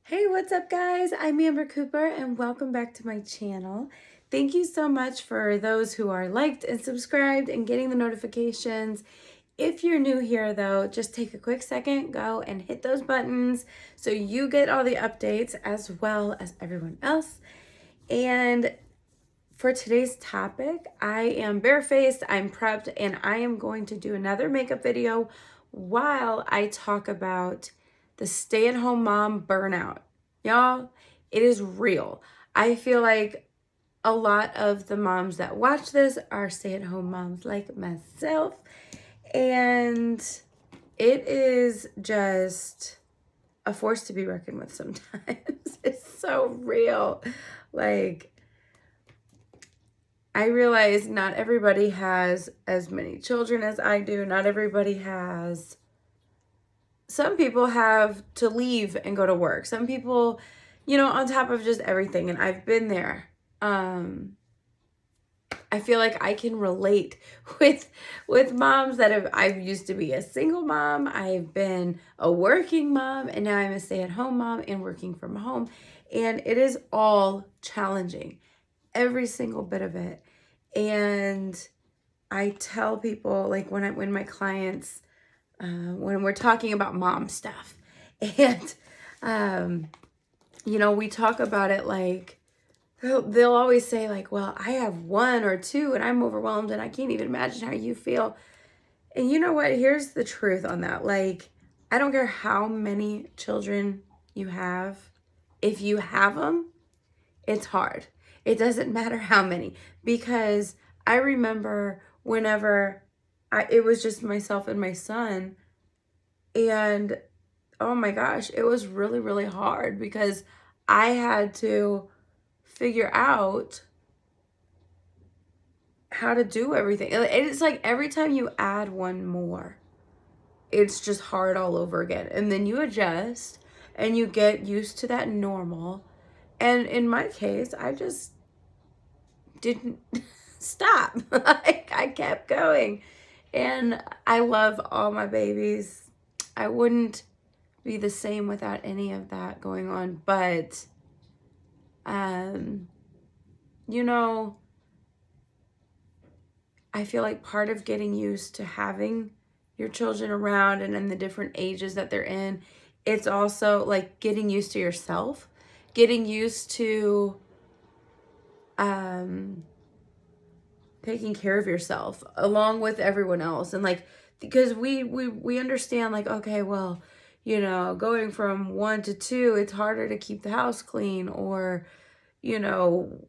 Hey, what's up, guys? I'm Amber Cooper, and welcome back to my channel. Thank you so much for those who are liked and subscribed and getting the notifications. If you're new here, though, just take a quick second, go and hit those buttons so you get all the updates as well as everyone else. And for today's topic, I am barefaced, I'm prepped, and I am going to do another makeup video while I talk about the stay-at-home mom burnout. Y'all, it is real. I feel like a lot of the moms that watch this are stay-at-home moms like myself, and it is just a force to be reckoned with sometimes. It's so real. Like, I realize not everybody has as many children as I do. Not everybody has. Some people have to leave and go to work. Some people, on top of just everything. And I've been there. I feel like I can relate with moms that I've used to be a single mom. I've been a working mom, and now I'm a stay-at-home mom and working from home. And it is all challenging. Every single bit of it. And I tell people, like, when my clients, when we're talking about mom stuff, and we talk about it, like they'll always say, like, well, I have one or two and I'm overwhelmed and I can't even imagine how you feel. And you know what? Here's the truth on that. Like, I don't care how many children you have. If you have them, it's hard. It doesn't matter how many, because I remember whenever it was just myself and my son, and oh my gosh, it was really, really hard because I had to figure out how to do everything. It's like every time you add one more, it's just hard all over again. And then you adjust and you get used to that normal. And in my case, I just didn't stop. Like, I kept going. And I love all my babies. I wouldn't be the same without any of that going on. But, I feel like part of getting used to having your children around and in the different ages that they're in, it's also like getting used to yourself, getting used to taking care of yourself along with everyone else. And like, because we understand, like, okay, well, going from 1 to 2, it's harder to keep the house clean, or 0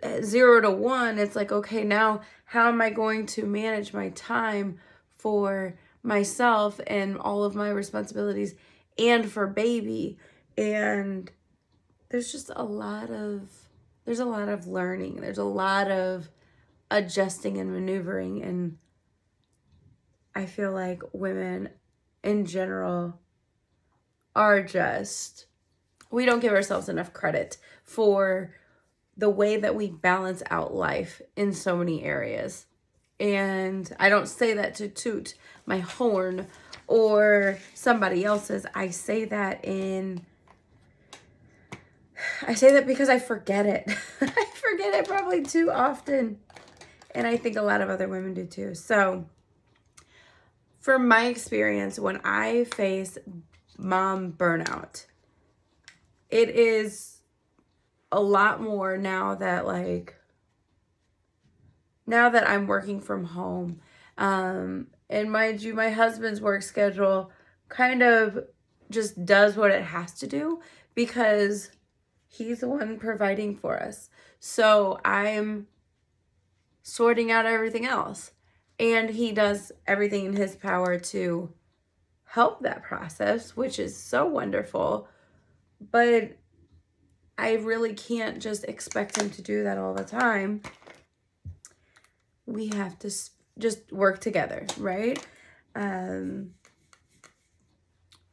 to 1, it's like, okay, now how am I going to manage my time for myself and all of my responsibilities and for baby? And there's just a lot of learning. There's a lot of adjusting and maneuvering. And I feel like women in general we don't give ourselves enough credit for the way that we balance out life in so many areas. And I don't say that to toot my horn or somebody else's. I say that because I forget it. I forget it probably too often. And I think a lot of other women do too. So from my experience, when I face mom burnout, it is a lot more now that I'm working from home. And mind you, my husband's work schedule kind of just does what it has to do because he's the one providing for us. So I'm sorting out everything else. And he does everything in his power to help that process, which is so wonderful. But I really can't just expect him to do that all the time. We have to just work together, right?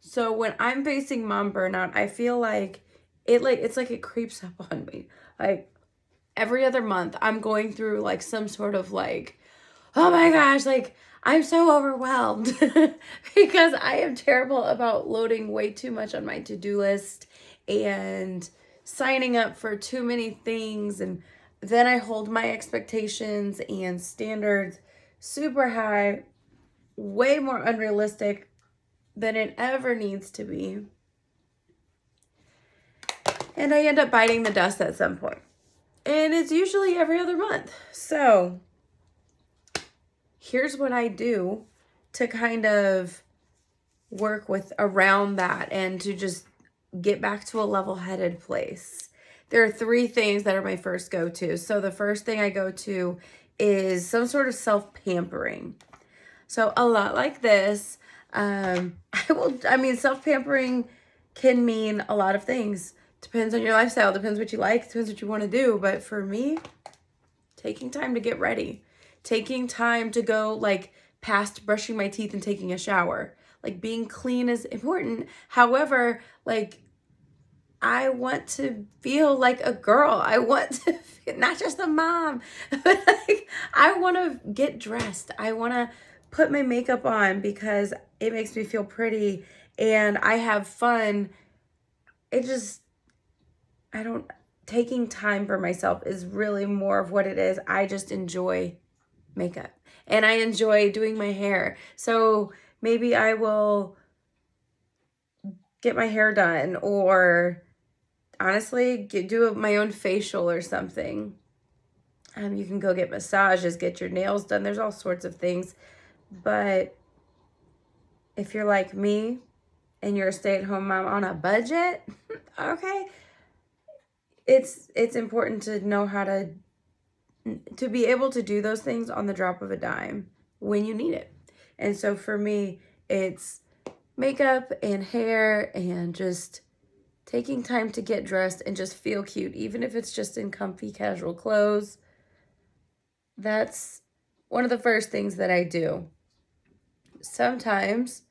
So when I'm facing mom burnout, I feel like it creeps up on me. Like, every other month, I'm going through like some sort of like, oh my gosh, like, I'm so overwhelmed because I am terrible about loading way too much on my to-do list and signing up for too many things. And then I hold my expectations and standards super high, way more unrealistic than it ever needs to be. And I end up biting the dust at some point. And it's usually every other month. So here's what I do to kind of work with around that and to just get back to a level-headed place. There are 3 things that are my first go-to. So the first thing I go to is some sort of self-pampering. So a lot like this, self-pampering can mean a lot of things. Depends on your lifestyle, depends what you like, depends what you want to do. But for me, taking time to get ready, taking time to go like past brushing my teeth and taking a shower. Like being clean is important. However, like I want to feel like a girl. I want to feel, not just a mom, but like I want to get dressed. I want to put my makeup on because it makes me feel pretty and I have fun. Taking time for myself is really more of what it is. I just enjoy makeup and I enjoy doing my hair. So maybe I will get my hair done or honestly do my own facial or something. You can go get massages, get your nails done. There's all sorts of things. But if you're like me and you're a stay-at-home mom on a budget, okay, it's important to know how to be able to do those things on the drop of a dime when you need it. And so for me, it's makeup and hair and just taking time to get dressed and just feel cute, even if it's just in comfy, casual clothes. That's one of the first things that I do. Sometimes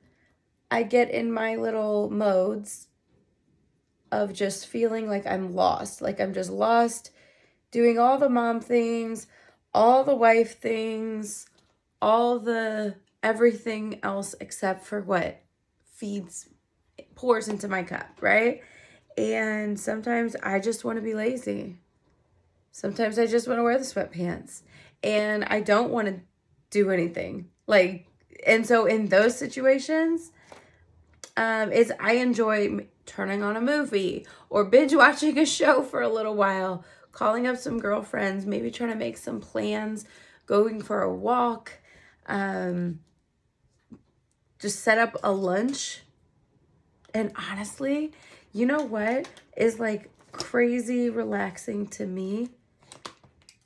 I get in my little modes of just feeling like I'm lost, like I'm just lost doing all the mom things, all the wife things, all the everything else except for what pours into my cup, right? And sometimes I just want to be lazy. Sometimes I just want to wear the sweatpants and I don't want to do anything. And so in those situations, I enjoy turning on a movie or binge watching a show for a little while, calling up some girlfriends, maybe trying to make some plans, going for a walk, just set up a lunch. And honestly, you know what is like crazy relaxing to me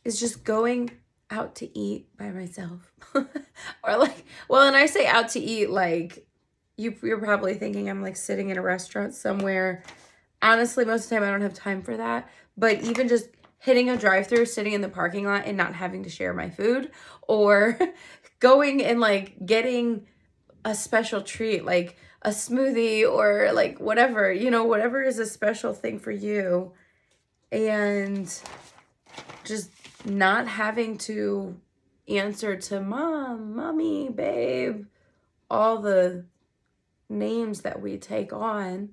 is just going out to eat by myself. Or like, well, and I say out to eat, like you're probably thinking I'm like sitting in a restaurant somewhere. Honestly, most of the time I don't have time for that. But even just hitting a drive-thru, sitting in the parking lot and not having to share my food, or going and like getting a special treat, like a smoothie or like whatever, whatever is a special thing for you, and just not having to answer to mom, mommy, babe, all the names that we take on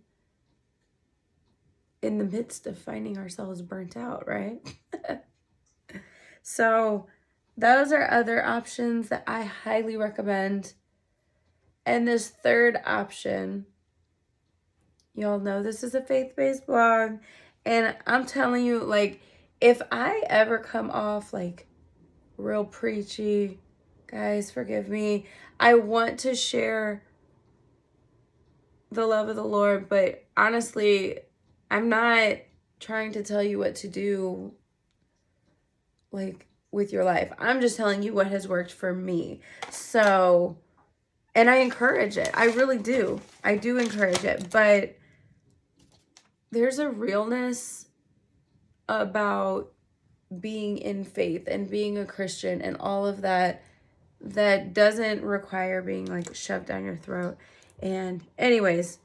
in the midst of finding ourselves burnt out, right? So those are other options that I highly recommend. And this third option, y'all know this is a faith-based blog, and I'm telling you, like, if I ever come off like real preachy, guys, forgive me. I want to share the love of the Lord, but honestly, I'm not trying to tell you what to do, like, with your life. I'm just telling you what has worked for me. So, and I encourage it. I really do. I do encourage it, but there's a realness about being in faith and being a Christian and all of that doesn't require being like shoved down your throat. And anyways,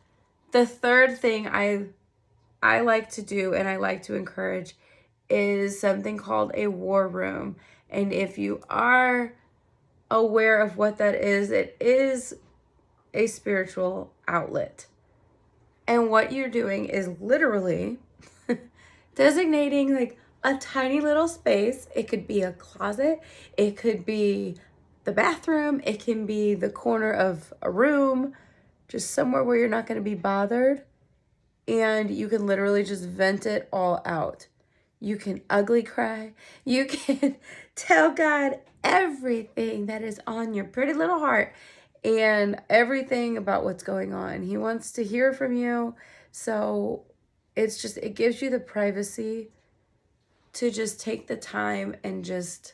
the third thing I like to do and I like to encourage is something called a war room. And if you are aware of what that is, it is a spiritual outlet. And what you're doing is literally designating like a tiny little space. It could be a closet, it could be the bathroom, it can be the corner of a room, just somewhere where you're not going to be bothered. And you can literally just vent it all out. You can ugly cry. You can tell God everything that is on your pretty little heart and everything about what's going on. He wants to hear from you. So it gives you the privacy to just take the time and just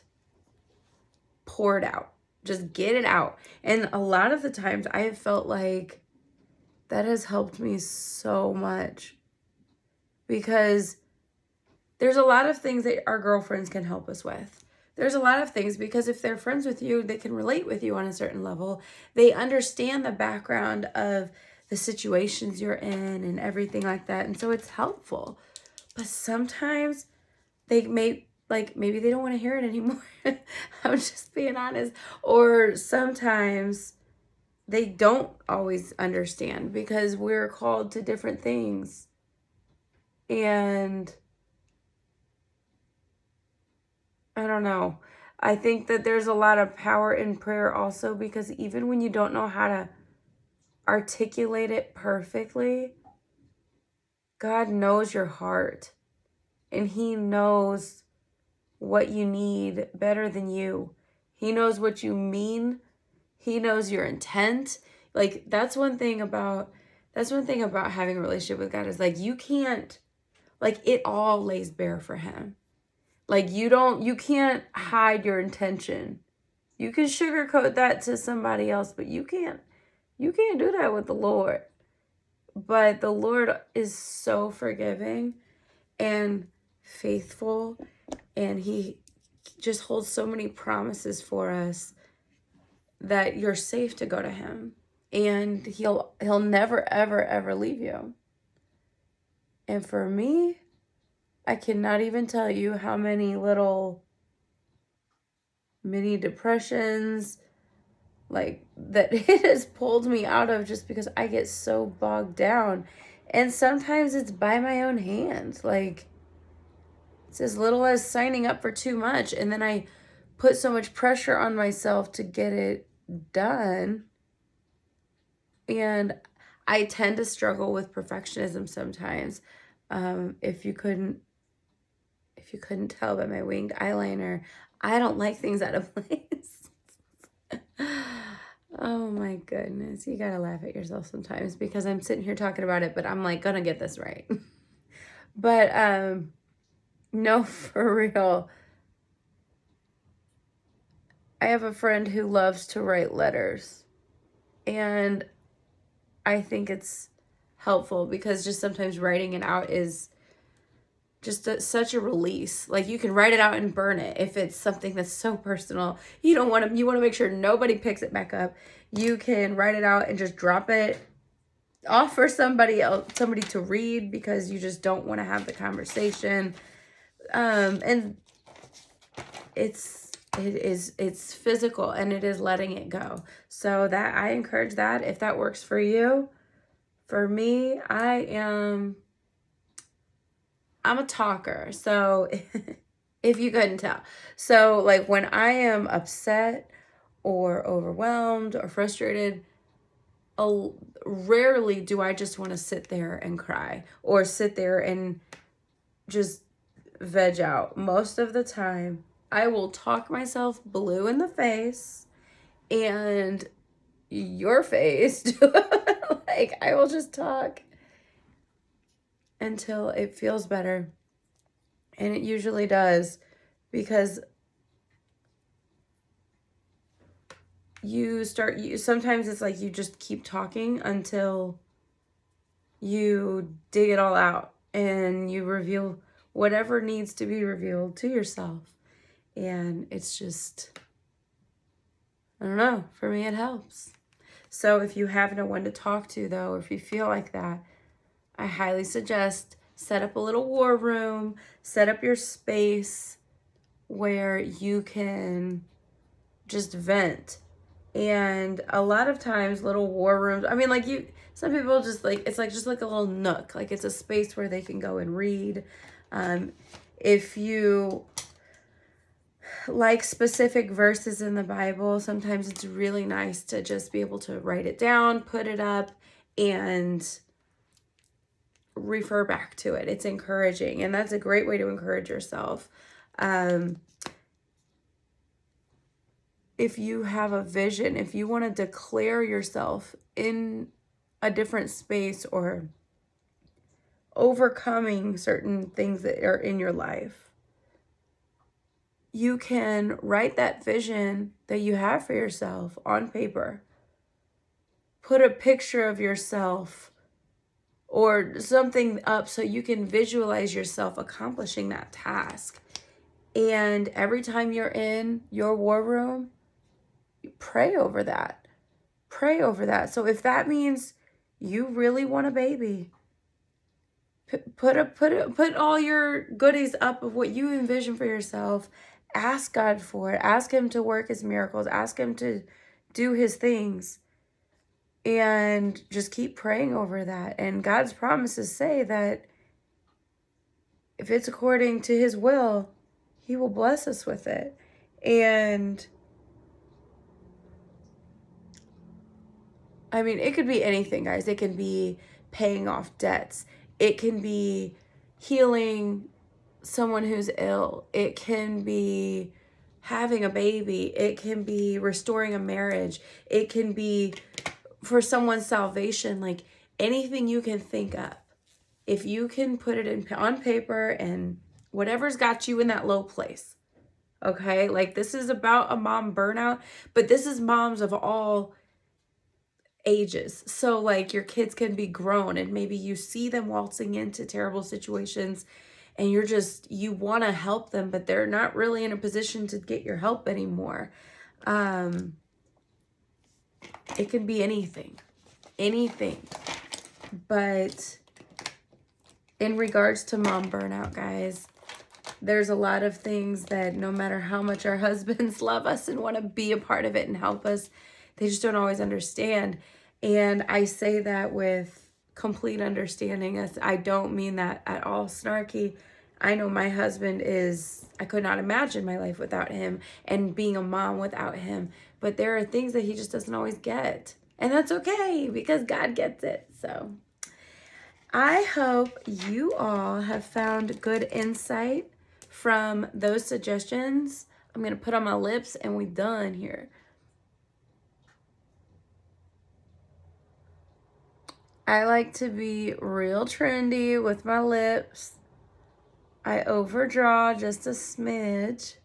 pour it out. Just get it out. And a lot of the times I have felt like that has helped me so much, because there's a lot of things that our girlfriends can help us with. There's a lot of things, because if they're friends with you, they can relate with you on a certain level. They understand the background of the situations you're in and everything like that. And so it's helpful. But sometimes maybe they don't want to hear it anymore. I'm just being honest. Or sometimes they don't always understand, because we're called to different things. And I don't know. I think that there's a lot of power in prayer also, because even when you don't know how to articulate it perfectly, God knows your heart, and He knows what you need better than you. He knows what you mean. He knows your intent. Like, that's one thing about having a relationship with God, is like, you can't, like, it all lays bare for Him. Like, you can't hide your intention. You can sugarcoat that to somebody else, but you can't do that with the Lord. But the Lord is so forgiving and faithful, and He just holds so many promises for us that you're safe to go to Him, and He'll never ever ever leave you. And for me, I cannot even tell you how many little mini depressions like that it has pulled me out of, just because I get so bogged down. And sometimes it's by my own hand. Like, it's as little as signing up for too much, and then I put so much pressure on myself to get it done. And I tend to struggle with perfectionism sometimes. If you couldn't tell by my winged eyeliner, I don't like things out of place. Oh my goodness. You gotta laugh at yourself sometimes, because I'm sitting here talking about it, but I'm like, gonna get this right. But no, for real. I have a friend who loves to write letters, and I think it's helpful, because just sometimes writing it out is just such a release. Like, you can write it out and burn it if it's something that's so personal. You want to make sure nobody picks it back up. You can write it out and just drop it off for somebody to read, because you just don't want to have the conversation. And it's physical, and it is letting it go. So that I encourage that, if that works for you. For me, I'm a talker. So if you couldn't tell. So like, when I am upset or overwhelmed or frustrated, rarely do I just want to sit there and cry or sit there and just veg out. Most of the time, I will talk myself blue in the face, and your face. Like, I will just talk until it feels better. And it usually does, because sometimes it's like you just keep talking until you dig it all out, and you reveal whatever needs to be revealed to yourself. And it's just, I don't know, for me it helps. So if you have no one to talk to, though, or if you feel like that, I highly suggest set up a little war room, set up your space where you can just vent. And a lot of times little war rooms, I mean, like some people just like, it's like just like a little nook, like it's a space where they can go and read. If you like specific verses in the Bible, sometimes it's really nice to just be able to write it down, put it up, and refer back to it. It's encouraging, and that's a great way to encourage yourself. If you have a vision, if you want to declare yourself in a different space or overcoming certain things that are in your life, you can write that vision that you have for yourself on paper. Put a picture of yourself or something up so you can visualize yourself accomplishing that task. And every time you're in your war room, pray over that. Pray over that. So if that means you really want a baby, put all your goodies up of what you envision for yourself. Ask God for it. Ask him to work his miracles. Ask him to do his things. And just keep praying over that. And God's promises say that if it's according to his will, he will bless us with it. And I mean, it could be anything, guys. It can be paying off debts. It can be healing someone who's ill. It can be having a baby. It can be restoring a marriage. It can be for someone's salvation. Like anything you can think of. If you can put it on paper and whatever's got you in that low place. Okay? Like this is about a mom burnout, but this is moms of all ages. So like your kids can be grown and maybe you see them waltzing into terrible situations and you want to help them, but they're not really in a position to get your help anymore. It can be anything. But in regards to mom burnout, guys, there's a lot of things that no matter how much our husbands love us and want to be a part of it and help us, they just don't always understand. And I say that with complete understanding. I don't mean that at all snarky. I know my husband I could not imagine my life without him and being a mom without him. But there are things that he just doesn't always get. And that's okay because God gets it. So I hope you all have found good insight from those suggestions. I'm going to put on my lips and we're done here. I like to be real trendy with my lips. I overdraw just a smidge.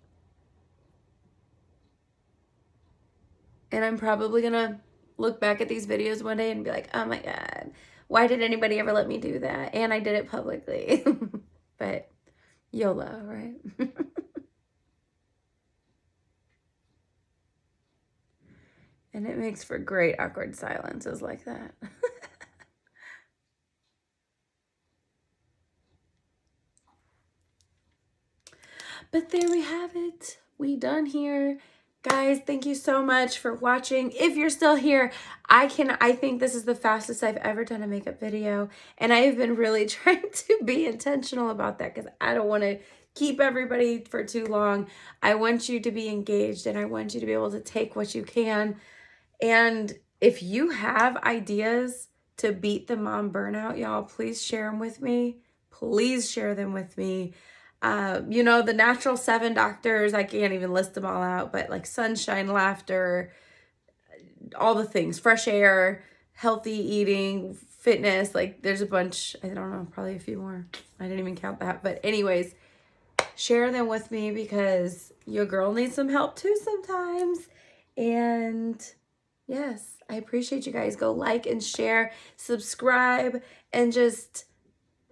And I'm probably going to look back at these videos one day and be like, oh my God, why did anybody ever let me do that? And I did it publicly. But YOLO, right? And it makes for great awkward silences like that. But there we have it. We done here. Guys, thank you so much for watching. If you're still here, I think this is the fastest I've ever done a makeup video. And I have been really trying to be intentional about that because I don't want to keep everybody for too long. I want you to be engaged and I want you to be able to take what you can. And if you have ideas to beat the mom burnout, y'all, please share them with me. Please share them with me. You know, the natural 7 doctors, I can't even list them all out, but like sunshine, laughter, all the things, fresh air, healthy eating, fitness, like there's a bunch, I don't know, probably a few more. I didn't even count that. But anyways, share them with me because your girl needs some help too sometimes. And yes, I appreciate you guys. Go like and share, subscribe, and just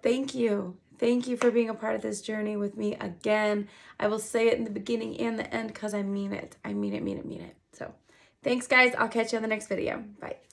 thank you. Thank you for being a part of this journey with me again. I will say it in the beginning and the end because I mean it. I mean it. So thanks, guys. I'll catch you on the next video. Bye.